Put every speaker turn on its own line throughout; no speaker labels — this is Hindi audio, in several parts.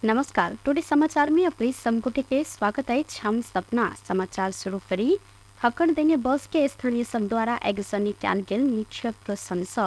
नमस्कार। टुडे समाचार में अपने समकुटी के स्वागत है। हम सपना समाचार शुरू करी। हकड़ देने बस के स्थानीय सब द्वारा एगजनी कैन गेल निक्षेप प्रशंसा।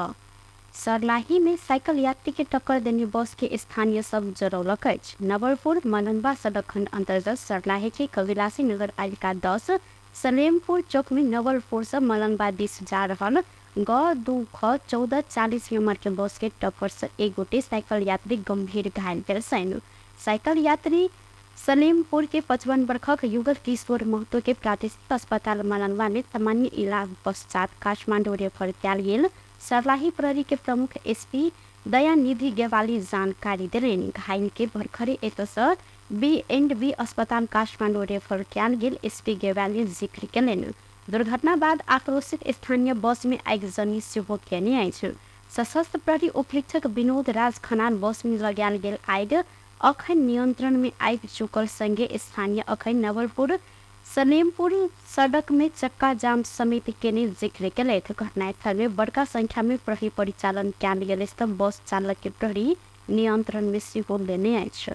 सरलाही में साइकिल यात्री के टक्कर देने बस के स्थानीय सब जरौलक अछि। नवलपुर मननबा सड़क खंड अंतर्गत सरलाही के कविलासी नगर पालिका 10 सलेमपुर चौक में नवलपुर से मलनबा दिस जा रहल ग 1440 नंबर के बस के टक्कर से एक गोटे साइकिल यात्री गंभीर घायल भेल छनि। साइकिल यात्री सलेमपुर के 55 वर्षक युगल किशोर महतो के प्रादेशिक अस्पताल मलनवा में सामान्य इलाज पश्चात काठमांडू रेफर कयल गेल। सर्लाही प्रहरी के प्रमुख एसपी दयानिधि गेवाली जानकारी देलनि। घायल के भरखरे एतसँ B&B अस्पताल काठमांडू रेफर कयल गेल। एसपी गेवाली जिक्र केलनि। दुर्घटना बाद आक्रोशित स्थानीय बस में आगिजनी सेहो केने अछि। सशस्त्र प्रहरी उपरीक्षक विनोद राज खनाल बस में लगायल गेल आगि अखन नियंत्रण में आबि चुकल संगे स्थानीय अखन नवलपुर सलेमपुर सड़क में चक्का जाम समेत केने जिक्र केलथि। घटनास्थल में बड़का संख्या में प्रहरी परिचालन कयल गेल तऽ बस चालक के प्रहरी नियंत्रण में सेहो लेने अछि।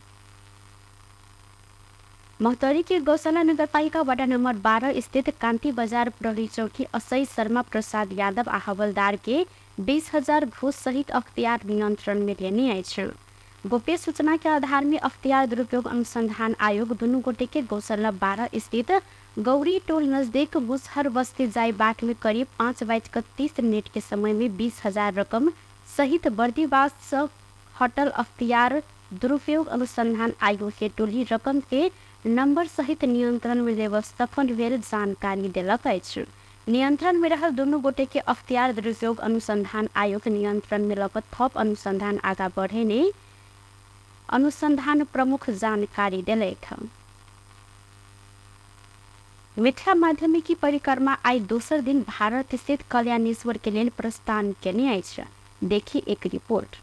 महतरी के गौशाला नगरपालिका वार्ड नंबर 12 स्थित कांति बाजार प्रहरी चौकी असई शर्मा प्रसाद यादव आ हवलदार के 20,000 घूस सहित अख्तियार नियंत्रण में लेने अछि। गोप्य सूचना के आधार में अख्तियार दुरुपयोग अनुसंधान आयोग दोनों गोटे के गौशाला 12 स्थित गौरी टोल नजदीक मुसहर बस्ती जाय बाट में करीब 5:30 के समय में 20,000 रकम सहित बर्दीवास से हटल अख्तियार दुरुपयोग अनुसंधान आयोग के टोली रकम के नंबर सहित नियंत्रण में लेब सफल भेल जानकारी देलक अछि। नियंत्रण में रहल दोनों गोटे के अख्तियार दुरुपयोग अनुसंधान आयोग नियंत्रण में लपत थप अनुसंधान आगा बढ़ेने अनुसंधान प्रमुख जानकारी देलक। मिथिला माध्यमिकी परिक्रमा आई दोसर दिन भारत स्थित कल्याणेश्वर के लेल प्रस्थान केने अछि। देखी एक रिपोर्ट।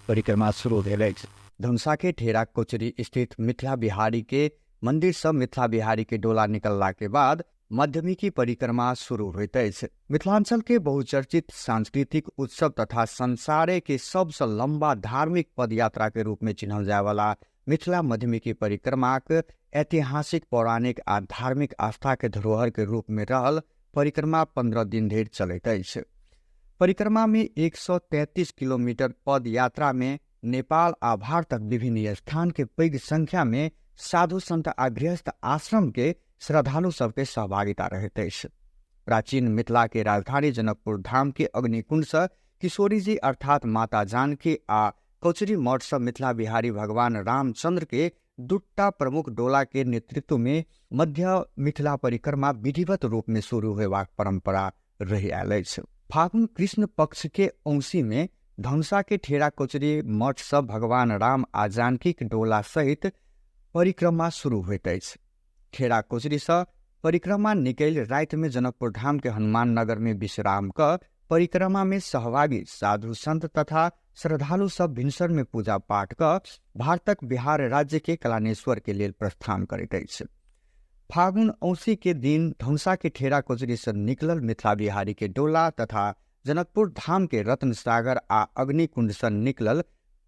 परिक्रमा शुरू भेल अछि। धनुषा के ठेरा कोचरी स्थित मिथिला बिहारी के मंदिर से मिथिला बिहारी के डोला निकलला के बाद माध्यमिकी परिक्रमा शुरू होइत अछि। मिथिलांचल के बहुचर्चित सांस्कृतिक उत्सव तथा संसारे के सबसे लंबा धार्मिक पदयात्रा के रूप में चिन्हल जाय वाला मिथिला माध्यमिकी परिक्रमाक ऐतिहासिक पौराणिक आ धार्मिक आस्था के धरोहर के रूप में रहल परिक्रमा 15 दिन धरि चलैत अछि। परिक्रमा में 133 किलोमीटर पद यात्रा में नेपाल आ भारतक विभिन्न स्थान के पैघ संख्या में साधु संत आ गृहस्थ आश्रम के श्रद्धालु सबके सहभागिता रहैत अछि। प्राचीन मिथिला के राजधानी जनकपुर धाम के अग्निकुंड से किशोरी जी अर्थात माता जानकी आ कोचरी मठ से मिथिला बिहारी भगवान रामचंद्र के दूटा प्रमुख डोला के नेतृत्व में मध्य मिथिला परिक्रमा विधिवत रूप में शुरू होबाक परंपरा रहि आयल अछि। फागुन कृष्ण पक्ष के औंसी में धनुषा के ठेरा कोचरी मठ से भगवान राम आ जानकी के डोला सहित परिक्रमा शुरू होइत अछि। ठेरा कोचरी से परिक्रमा निकल राति में जनकपुर धाम के हनुमान नगर में विश्राम कर परिक्रमा में सहभागी साधु संत तथा श्रद्धालु सब भिनसर में पूजा पाठ कर भारतक बिहार राज्य के कल्याणेश्वर के लेल प्रस्थान करैत अछि। फागुन औंसी के दिन धनुषा के ठेरा कोचरी से निकलल मिथिला बिहारी के डोला तथा जनकपुर धाम के रत्न सागर आ अग्निकुंड से निकलल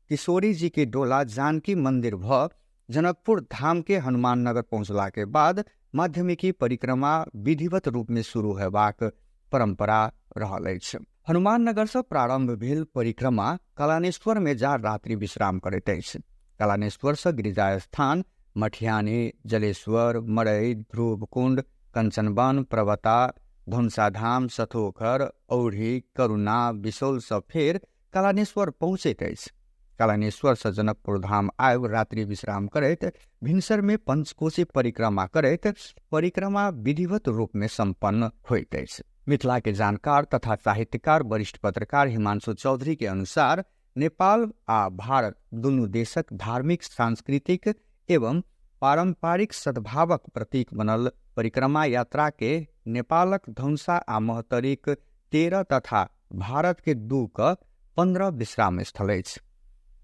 किशोरी जी के डोला जानकी मंदिर भ जनकपुर धाम के हनुमान नगर पहुंचला के बाद माध्यमिकी परिक्रमा विधिवत रूप में शुरू हेबाक परंपरा रहल अछि। हनुमान नगर से प्रारंभ भेल परिक्रमा कल्याणेश्वर में जा रात्रि विश्राम करैत अछि। कल्याणेश्वर से गिरिजा स्थान मठियानी, जलेश्वर, मड़ई, ध्रुवकुंड, कंचनवन, प्रवता, धनुषाधाम, सथोखर, औढ़ी, करुणा, बिसौल से फेर कल्याणेश्वर पहुंचैत अछि। कल्याणेश्वर से जनकपुर धाम आब रात्रि विश्राम करैत भिनसर में पंचकोशी परिक्रमा करैत परिक्रमा विधिवत रूप में संपन्न होइत अछि। मिथिला के जानकार तथा साहित्यकार वरिष्ठ पत्रकार हिमांशु चौधरी के अनुसार नेपाल आ भारत दुनू देशक धार्मिक, सांस्कृतिक एवं पारंपरिक सद्भावक प्रतीक बनल परिक्रमा यात्रा के नेपालक धनुषा आ महतरीक 13 तथा भारत के 2 क 15 विश्राम स्थल अछि।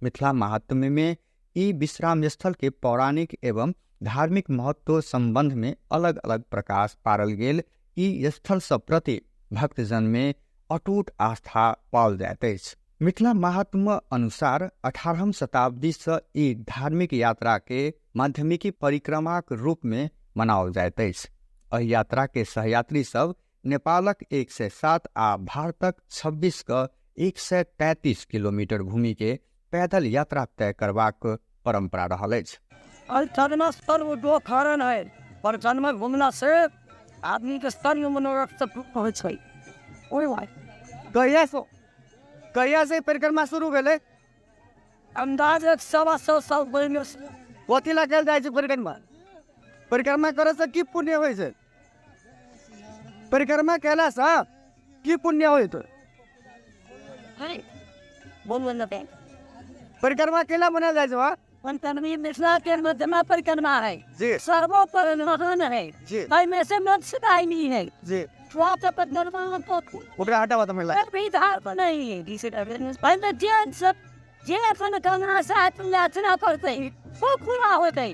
मिथिला महात्म्य में ई विश्राम स्थल के पौराणिक एवं धार्मिक महत्व संबंध में अलग अलग प्रकाश पारल गेल। ई स्थल सब प्रति भक्तजन में अटूट आस्था पाओल जाइत अछि। मिथिला महात्म अनुसार 18वीं शताब्दी से ई धार्मिक यात्रा के माध्यमिकी परिक्रमा के रूप में मनाओल जाइत अछि। एहि यात्रा के सहयात्री सब नेपालक 107 आ भारतक 26 का 133 किलोमीटर भूमि के पैदल यात्रा तय करबाक परंपरा रहल अछि।
जन्म स्थल वो दो कारण है, पर जन्म घूमना से आदमी के स्तर में मनोरथ से होइ छै। ओए भाई
कहिया से परिक्रमा शुरू भेलै?
अंदाज 100 साल पहले से।
कथी ला कयल जाइ छै परिक्रमा? परिक्रमा करे से की पुण्य होइ छै? परिक्रमा कैला से की पुण्य होइत?
बोल
परिक्रमा केला मनायल जाइ छै?
पंचमी मिथिला के मध्यमा परिक्रमा है
जी
सर्वोपरि महान है
जी
में से मत्स्य नहीं है
जी
स्वास्थ्य परिक्रमा तो
ओकरा हटावा त मलाई
भी धार नहीं है जिसे पहले जन सब जे अपन करना साथ याचना करते हैं वो पूरा होते हैं।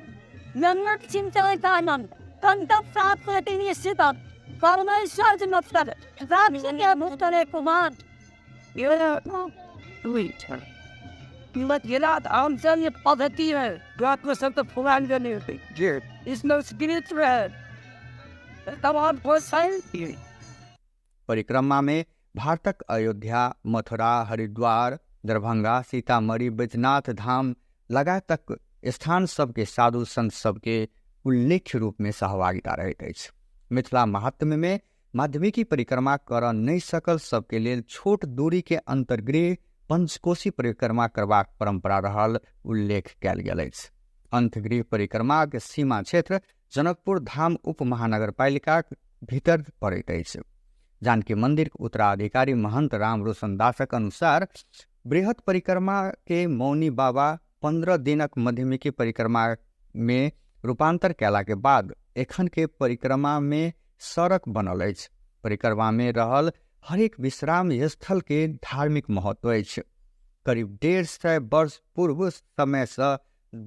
नन्नत चिंता दानम तंतप साथ करते हैं निश्चित परमेश्वर से मतलब राम से क्या मुस्तले कुमार ये ट्वीट मत गिरात आम चल ये पद्धति है रात में सब तो फुलान करनी होती
जी
इसमें स्पिरिट है तमाम बहुत सारी
परिक्रमा में भारतक अयोध्या, मथुरा, हरिद्वार, दरभंगा, सीतामढ़ी, बैजनाथ धाम लगातक स्थान सबके साधु संत सबके उल्लेख्य रूप में सहभागिता रहैत अछि। मिथिला महात्म्य में माध्यमिकी परिक्रमा कर नहीं सकल सबके लेल छोट दूरी के अंतर्गृह पंचकोशी परिक्रमा करबाक परंपरा रहल उल्लेख कयल गेल अछि। अंतगृह परिक्रमा के सीमा क्षेत्र जनकपुर धाम उप महानगरपालिका भीतर पड़ैत अछि। जानकी मंदिर के उत्तराधिकारी महंत राम रोशन दासक अनुसार बृहत परिक्रमा के मौनी बाबा 15 दिनक माध्यमिकी परिक्रमा में रूपांतर कैला के बाद एखन के परिक्रमा में सड़क बनल अछि। परिक्रमा में रहल हरेक विश्राम स्थल के धार्मिक महत्व अछि। करीब 150 वर्ष पूर्व समय से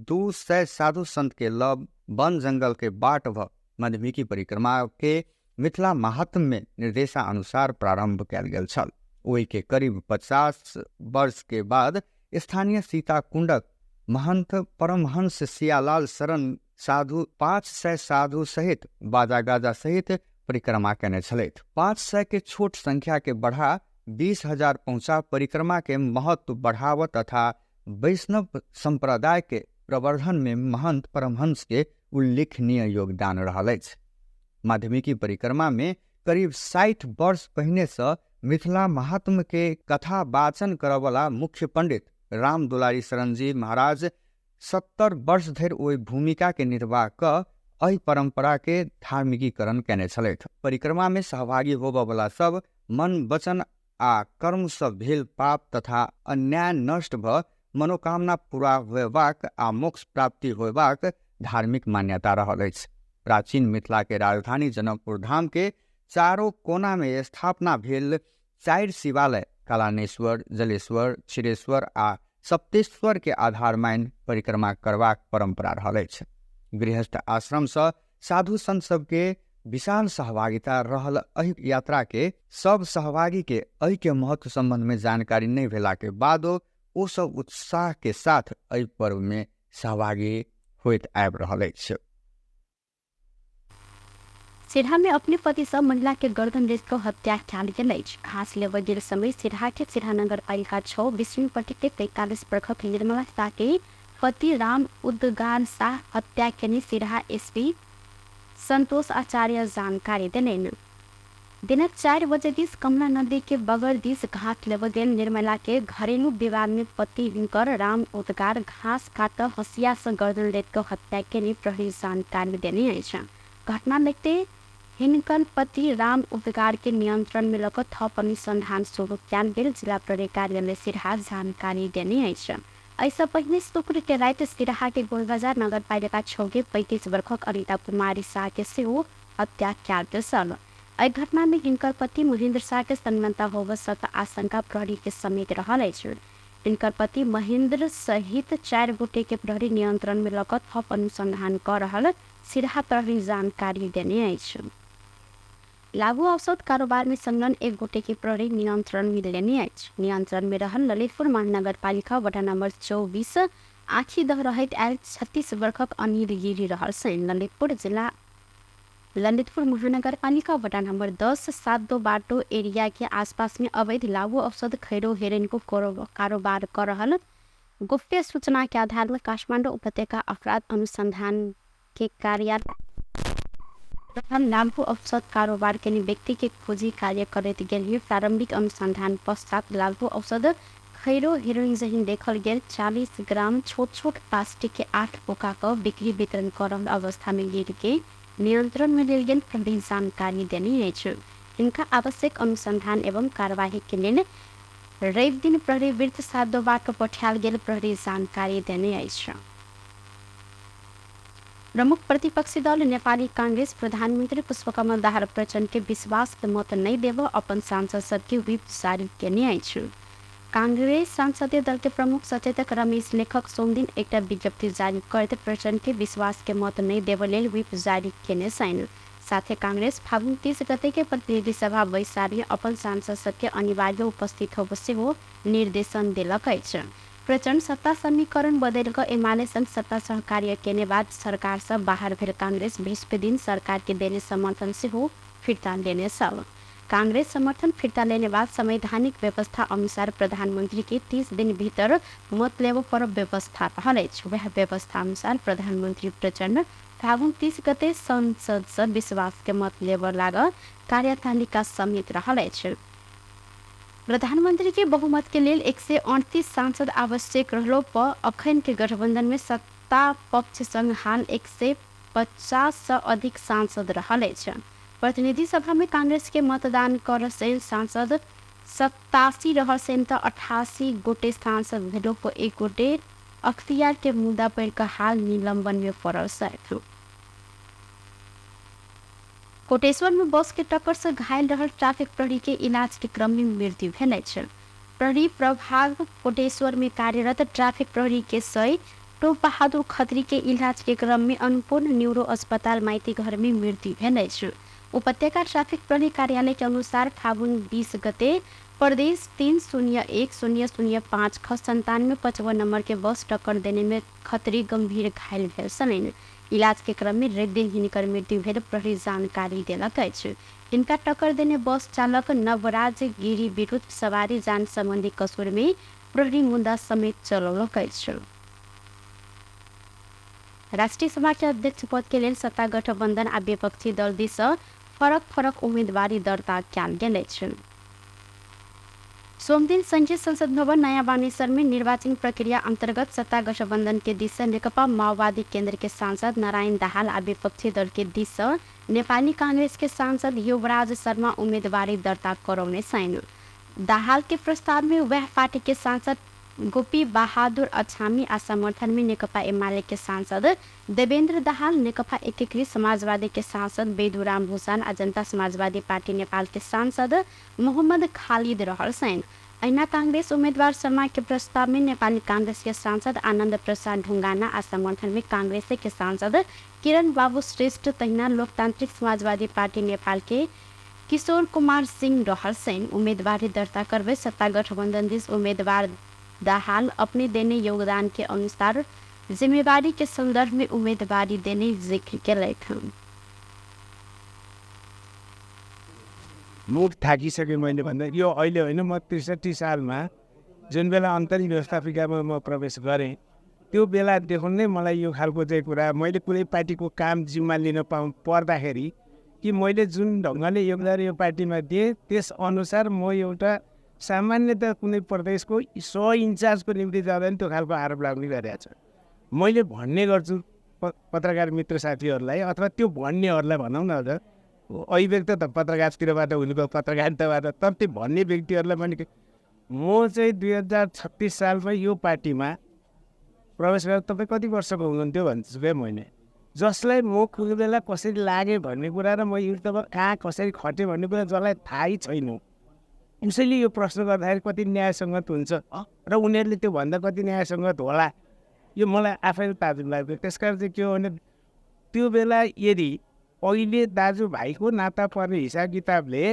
200 साधु संत के लब वन जंगल के बाट भ माध्यमिकी परिक्रमा के मिथिला महात्म्य में निर्देशानुसार प्रारंभ कयल गेल छल। ओहि के करीब 50 वर्ष के बाद स्थानीय सीता कुंडक महंत परमहंस सियालाल शरण साधु 500 साधु सहित बाजा गाजा सहित परिक्रमा केने छलैथ। 500 के छोट संख्या के बढ़ा 20,000 पहुंचा परिक्रमा के महत्व बढ़ाव तथा वैष्णव संप्रदाय के प्रवर्धन में महंत परमहंस के उल्लेखनीय योगदान रहल अछि। माध्यमिकी परिक्रमा में करीब 60 वर्ष पहले से मिथिला महात्म्य के कथा वाचन करवला मुख्य पंडित राम दुलारी शरण जी महाराज 70 वर्ष धरि ओहि भूमिका के निर्वाह क एहि परंपरा के धार्मिकीकरण केने छलैथ। परिक्रमा में सहभागी होबय वाला सब मन वचन आ कर्म से भेल पाप तथा अन्याय नष्ट भ मनोकामना पूरा होयबाक आ मोक्ष प्राप्ति होयबाक धार्मिक मान्यता रहल अछि। प्राचीन मिथिला के राजधानी जनकपुर धाम के चारों कोना में स्थापना भेल 4 शिवालय कलानेश्वर, जलेश्वर, क्षीरेश्वर आ सप्तेश्वर के आधार मानि परिक्रमा करबाक परंपरा रहल अछि। गृहस्थ आश्रम से साधु संत सबके विशाल सहभागिता रहल एहि यात्रा के सब सहभागी के एहि के महत्व संबंध में जानकारी नहीं भेला के बादो ओ सब उत्साह के साथ एहि पर्व में सहभागी होइत आबि रहल अछि।
सिरहा में अपने पति से महिला के गर्दन रेत को हत्या कयल गेल अछि। घास लेबऽ गेल समय सिरहा के सिरहा नगर पालिका 6 20वीं पट्टी के 43 वर्षक निर्मला शाह के पति राम उद्गार शाह हत्या केने सिरहा एसपी संतोष आचार्य जानकारी देलनि। दिनक 4 बजे दिस कमला नदी के बगल दिस घास लेबऽ गेल निर्मला के घरेलू विवाद में पति हिनकर राम उद्गार घास काट हसिया से गर्दन रेत को हत्या केने प्रहरी जानकारी देने अछि। घटना देखते हिनकर पति राम उद्गार के नियंत्रण में लग थप अनुसंधान शुरू कयल गेल जिला प्रहरी कार्यालय सिरहा जानकारी देने अछि। ऐसा पहले शुक्र के रात सिरहा के गोलबाजार नगर पालिका 6 के 35 वर्षक अनिता कुमारी शाह के सेहो हत्या कयल गेल छल। एहि घटना में हिनकर पति महेंद्र शाह के संलग्नता होबऽ सक आशंका प्रहरी के समेत रहल अछि। हिनकर पति महेंद्र सहित 4 गोटे के प्रहरी नियंत्रण में लग थप अनुसंधान कर रहल सिरहा प्रहरी जानकारी देने अछि। लागू औषध कारोबार में संलग्न एक गोटे के प्रहरी नियंत्रण में लेने अछि। नियंत्रण में रहल ललितपुर महानगर पालिका वडा नंबर 24 आखी दह रहत आयल 36 वर्षक अनिल गिरी रहल छन्। ललितपुर महानगर पालिका वडा नंबर 10 7 बाटो एरिया के आसपास में अवैध लागू औषध खैरो हेरोइन को कारोबार कर रहल गुप्त सूचना के आधार में काठमाडौँ उपत्यका अपराध अनुसंधान के कार्यालय लागू औषध कारोबार के व्यक्ति के खोजी कार्य करते गेल। प्रारंभिक अनुसंधान पश्चात लागू औषध खैरो हेरोइन जहिन देखल गेल 40 ग्राम छोट छोट प्लास्टिक के 8 पोका का बिक्री वितरण कर अवस्था में गिर के नियंत्रण में लेल गेल प्रहरी जानकारी देने अछि। इनका आवश्यक अनुसंधान एवं कार्यवाही के लिए रवि दिन प्रहरी वृत्त 7 बाट पठायल गेल प्रहरी जानकारी देने अछि। प्रमुख प्रतिपक्षी दल नेपाली कांग्रेस प्रधानमंत्री पुष्पकमल दाहाल प्रचंड के विश्वास के मत नहीं देव अपन सांसद सबके व्हिप जारी केने अछि। कांग्रेस संसदीय दल के प्रमुख सचेतक रमेश लेखक सोमदिन एक विज्ञप्ति जारी करते प्रचंड के विश्वास के मत नहीं देव लेल व्हिप जारी केने छन्। साथ कांग्रेस फागुन 30 गते के प्रतिनिधि सभा बैसार में अपन सांसद सबके अनिवार्य उपस्थित होब सेहो निर्देशन देलक अछि। प्रचंड सत्ता समीकरण बदल कर एमाले संग सत्ता सहकार्य केने बाद सरकार सब बाहर भेल कांग्रेस बृहस्पति दिन सरकार के देने समर्थन से हो फिरता लेने सब कांग्रेस समर्थन फिरता लेने बाद संवैधानिक व्यवस्था अनुसार प्रधानमंत्री के 30 दिन भीतर मत लेव पर व्यवस्था रहल अछि। वह व्यवस्था अनुसार प्रधानमंत्री प्रचंड फागुन 30 गते संसद से विश्वास के मत लेव लाग कार्यतालिका समेत रहल अछि। प्रधानमंत्री के बहुमत के लिए 138 सांसद आवश्यक रहलो पर अखन के गठबंधन में सत्ता पक्ष संग हाल 150 से अधिक सांसद रहल अछि। प्रतिनिधि सभा में कांग्रेस के मतदान कर से सांसद 87 रहल से 88 गोटे सांसद भेलो पर एक गोटे अख्तियार के मुद्दा पर का हाल निलंबन में पड़ल छथि। कोटेश्वर में बस के टक्कर से घायल रहल ट्रैफिक प्रहरी के इलाज के क्रम में मृत्यु भेल अछि। प्रहरी प्रभाग कोटेश्वर में कार्यरत ट्रैफिक प्रहरी के सय टोप बहादुर खत्री के इलाज के क्रम में अन्नपूर्ण न्यूरो अस्पताल माइती घर में मृत्यु भेल अछि। उपत्यका ट्रैफिक प्रहरी कार्यालय के अनुसार फागुन 20 गते प्रदेश 301-005 ख 9755 नंबर के बस टक्कर देने में खत्री गंभीर घायल भेल छलनि। इलाज के क्रम में रवि दिन हिनकर मृत्यु भेल प्रहरी जानकारी देलक अछि। इनका टक्कर देने बस चालक नवराज गिरी विरुद्ध सवारी जान संबंधी कसूर में प्रहरी मुद्दा समेत चलौलक अछि। राष्ट्रीय सभा के अध्यक्ष पद के लेल सत्ता गठबंधन आ विपक्षी दल दिस फरक उम्मीदवारी दर्ता कयल गेल अछि। सोमदिन संघीय संसद भवन नया बानेश्वर में निर्वाचन प्रक्रिया अंतर्गत सत्ता गठबंधन के दिस नेकपा माओवादी केंद्र के सांसद नारायण दाहाल आ विपक्षी दल के दिस नेपाली कांग्रेस के सांसद युवराज शर्मा उम्मीदवारी दर्ता करौने छन्। दाहाल के प्रस्ताव में वह पार्टी के सांसद गोपी बहादुर अछामी आ समर्थन में नेकपा एमाले के सांसद देवेंद्र दाहाल, नेकपा एकीकृत समाजवादी के सांसद बेदुराम भूषण आ जनता समाजवादी पार्टी नेपाल के सांसद मोहम्मद खालिद रहल छन्। ऐना कांग्रेस उम्मीदवार शर्मा के प्रस्ताव में नेपाली कांग्रेस के सांसद आनंद प्रसाद ढुंगाना आ समर्थन में कांग्रेस के सांसद किरण बाबू श्रेष्ठ तहिना लोकतांत्रिक समाजवादी पार्टी नेपाल के किशोर कुमार सिंह रहल छन्। उम्मीदवारी दर्ता करबे सत्ता गठबंधन दिस उम्मीदवार दाहाल अपने देने योगदान के अनुसार जिम्मेवारी के संदर्भ में उम्मीदवारी देने जिक्र केलक।
मुख थाकिसकेँ मैले भन्दा यो अहिले होइन, म 63 सालमा जुन बेला अन्तरिम व्यवस्थापिकामा म प्रवेश गरेँ त्यो बेलादेखि नै मलाई यो खालको चाहिँ कुरा मैले कुनै पार्टीको काम जिम्मा लिन पर्दाखेरि कि मैले जुन ढङ्गले योगदान यो पार्टीमा दिएँ त्यसअनुसार म एउटा सामान्यतः कुनै प्रदेशको इन्चार्जको निम्ति जाँदा नि त्यो खालको आरोप लाग्ने गरेको छ। मैले भन्ने गर्छु पत्रकार मित्र साथीहरूलाई अथवा त्यो भन्नेहरूलाई भनौँ न, अझ अभिव्यक्त त पत्रकारतिरबाट हुनुको पत्रकारिताबाट, तर त्यो भन्ने व्यक्तिहरूलाई पनि म चाहिँ 2036 सालमा यो पार्टीमा प्रवेश गरेर तपाईँ कति वर्षको हुनुहुन्थ्यो भन्छु क्या मैले, जसलाई म कुनै बेला कसरी लागेँ भन्ने कुरा र म यो तपाईँ कहाँ कसरी खटेँ भन्ने कुरा जसलाई थाहै छैन, उसैले यो प्रश्न गर्दाखेरि कति न्यायसङ्गत हुन्छ र उनीहरूले त्यो भन्दा कति न्यायसङ्गत होला, यो मलाई आफैले ताजुब लाग्यो। त्यसकारण चाहिँ के हो भने त्यो बेला यदि अहिले दाजुभाइको नाता पर्ने हिसाब किताबले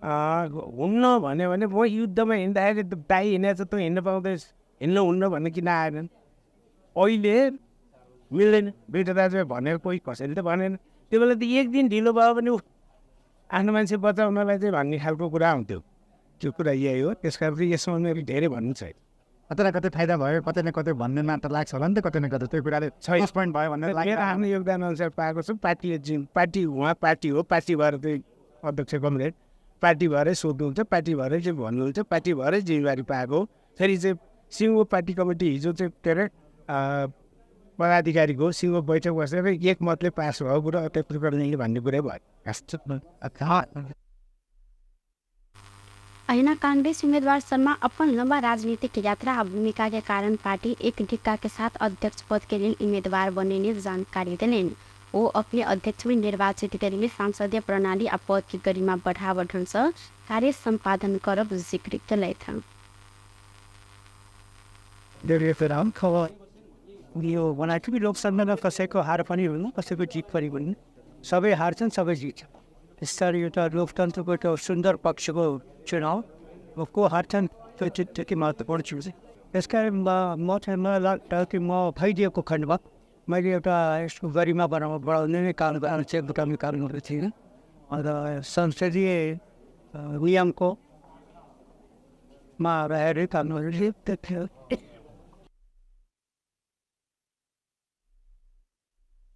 हुन्न भन्यो भने म युद्धमा हिँड्दाखेरि त दाइ हिँडेछ त हिँड्न पाउँदैछ, हिँड्नु हुन्न भन्ने किन आएनन्? अहिले मिल्दैन, दुइटा दाजुभाइ भनेर कोही कसैले त भनेन। त्यो बेला त एक दिन ढिलो भयो भने आफ्नो मान्छे बचाउनलाई चाहिँ भन्ने खालको कुरा आउँथ्यो। त्यो कुरा यही हो। त्यस कारण चाहिँ यसमा मेरो धेरै भन्नु छैन।
कतै न कतै फाइदा भयो, कतै न कतै भन्ने मात्र लाग्छ होला नि त, कतै न कतै त्यो कुराले प्लस पोइन्ट भयो भनेर
मेरो आफ्नो योगदान अनुसार पाएको छु। पार्टीले जुन पार्टी उहाँ पार्टी हो, पार्टी भएर चाहिँ अध्यक्ष कमरेड पार्टी भएरै सोध्नुहुन्छ, पार्टी भएरै चाहिँ भन्नुहुन्छ, पार्टी भएरै जिम्मेवारी पाएको हो। फेरि चाहिँ सिङ्गो पार्टी कमिटी हिजो चाहिँ के अरे पदाधिकारीको सिङ्गो बैठक बसेर एक मतले पास भएको कुरा त्यत्रो गर्नेले भन्ने कुरै भयो।
अहिना कांग्रेस उम्मीदवार शर्मा अपन लंबा राजनीतिक यात्रा और भूमिका के कारण पार्टी एक धिक्का के साथ अध्यक्ष पद के लिए उम्मीदवार बनने ने जानकारी दिलेन। वो अपने अध्यक्ष में निर्वाचित करेंगे सांसदीय प्रणाली और पद की गरिमा बढ़ावा ढंग से कार्य संपादन करब जिक्र कले था।
यो बनाएको लोकसभामा कसैको हार पनि हुनु, कसैको जित पनि हुनु, सबै हार्छन्, सबै जित्छन्। यसरी एउटा लोकतन्त्रको एउटा सुन्दर पक्षको चुनाव को हार्छन् त्यो त्यति महत्त्वपूर्ण चिज। त्यस कारण मलाई लाग्छ कि म भइदिएको खण्डमा मैले एउटा यसको गरिमा बढाउने नै काम गर्न चाहिँ बुटाउने काम गरेको थिइनँ। अन्त संसदीय नियमको मा रहेर काम गरेको।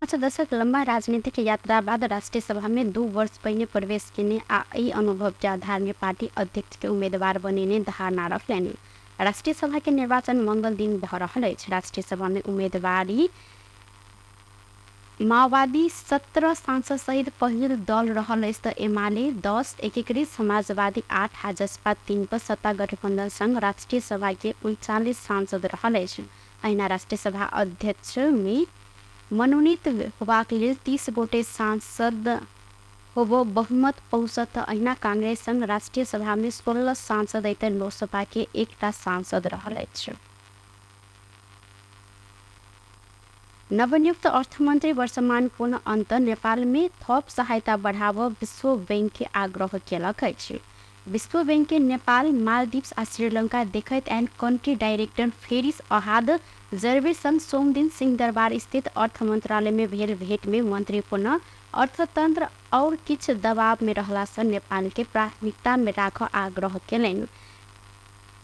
अच्छा दशक लंबा राजनीतिक यात्रा बाद राष्ट्रीय सभा में 2 वर्ष पहले प्रवेश करने आई अनुभव के आधार में पार्टी अध्यक्ष के उम्मीदवार बने धारणा रखलेने। राष्ट्रीय सभा के निर्वाचन मंगल दिन भर रहल। राष्ट्रीय सभा में उम्मीदवारी माओवादी 17 सांसद सहित पहिल दल रहल त एमाले 10, एकीकृत समाजवादी 8, जसपा 3 पर सत्ता गठबंधन संघ राष्ट्रीय सभा के 39 सांसद रहल। अहिना राष्ट्रीय सभा अध्यक्ष में मनोनीत होबाक लेल 30 गोटे सांसद होबो बहुमत औसत। अहिना कांग्रेस संघ राष्ट्रीय सभा में 16 सांसद ऐत लोकसभा के 1टा सांसद रहल। नवनियुक्त अर्थमंत्री वर्षमान पुनः अंत नेपाल में थप सहायता बढ़ाव विश्व बैंक के आग्रह केलक। विश्व बैंक के नेपाल, मालदीव्स आ श्रीलंका देखैत and country director Faris Hadad Zervos सोमदिन सिंहदरबार स्थित अर्थ मंत्रालय में भेल भेंट में मंत्री पुनः अर्थतंत्र और किछ दबाव में रहला से नेपाल के प्राथमिकता में राख आग्रह केलनि।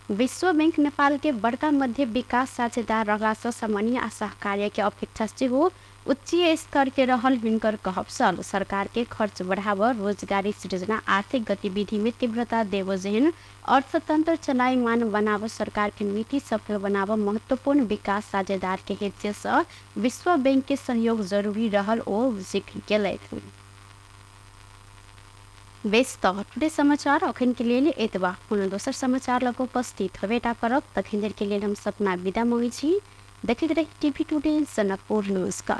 विश्व बैंक नेपाल के बड़का मध्य विकास साझेदार रहला से सामान्य आ सहकार्य के अपेक्षा से हो उच्च स्तर के रहल हिनकर कहब सल। सरकार के खर्च बढ़ाव, रोजगारी सृजना, आर्थिक गतिविधि में तीव्रता देव जेहन अर्थतंत्र चलायमान बनाव, सरकार के नीति सफल बनाव महत्वपूर्ण विकास साझेदार के हैसियत से विश्व बैंक के सहयोग जरूरी रहल ओ जिक्र केलथि। व्यस्त टुडे समाचार अखन के लिए एतबा पुनः दोसर समाचार लग उपस्थित हवेटा करब। तखन देर के लिए हम सपना विदा मांगे छी। देखते रही टीवी टुडे जनकपुर न्यूज का।